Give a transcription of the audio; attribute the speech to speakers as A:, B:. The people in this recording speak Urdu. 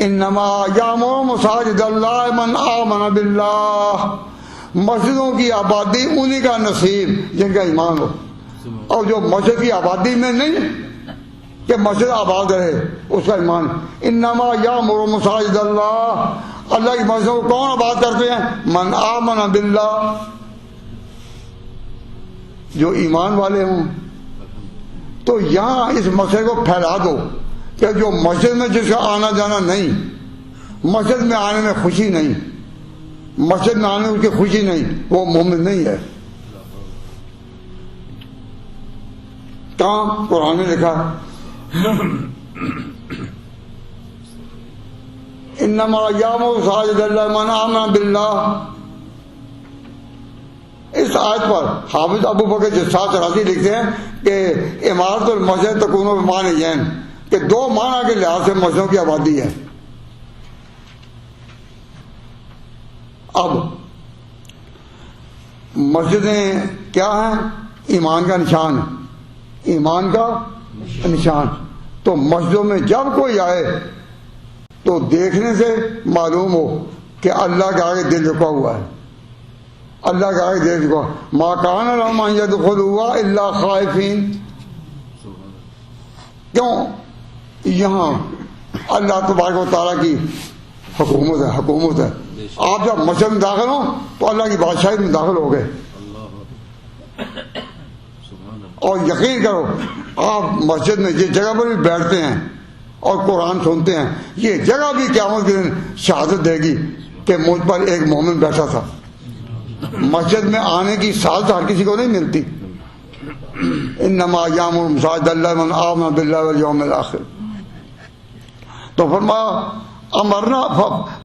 A: انما یامر مساجد اللہ من آمن باللہ، مسجدوں کی آبادی انہی کا نصیب جن کا ایمان ہو، اور جو مسجد کی آبادی میں نہیں کہ مسجد آباد رہے اس کا ایمان۔ انما یامر مساجد اللہ، اللہ کی مسجدوں کو کون آباد کرتے ہیں؟ من آمن باللہ، جو ایمان والے ہوں۔ تو یہاں اس مسئلے کو پھیلا دو کہ جو مسجد میں جس کا آنا جانا نہیں، مسجد میں آنے میں خوشی نہیں، مسجد میں آنے میں اس کی خوشی نہیں، وہ مومن نہیں ہے۔ کہاں قرآن نے لکھا انما یامر مساجد اللہ من آمن باللہ۔ اس آیت پر حافظ ابو بکر جساس رازی لکھتے ہیں کہ عمارت المسجد تکون بمعنی یین، کہ دو معنی کے لحاظ سے مسجدوں کی آبادی ہے۔ اب مسجدیں کیا ہیں؟ ایمان کا نشان، ایمان کا نشان۔ تو مسجدوں میں جب کوئی آئے تو دیکھنے سے معلوم ہو کہ اللہ کے آگے دل جھکا ہوا ہے، اللہ کے آگے دل جھکا۔ ما کان لہم ان یدخلوها الا خائفین، کیوں؟ یہاں اللہ تبارک و تعالیٰ کی حکومت ہے، حکومت ہے۔ آپ جب مسجد میں داخل ہوں تو اللہ کی بادشاہی میں داخل ہو گئے، اور یقین کرو آپ مسجد میں جس جگہ پر بھی بیٹھتے ہیں اور قرآن سنتے ہیں، یہ جگہ بھی قیامت کے دن شہادت دے گی کہ مجھ پر ایک مومن بیٹھا تھا۔ مسجد میں آنے کی سعادت ہر کسی کو نہیں ملتی۔ انما یامر مساجد اللہ من آمن باللہ والیوم الآخر۔ تو فرمایا امرنا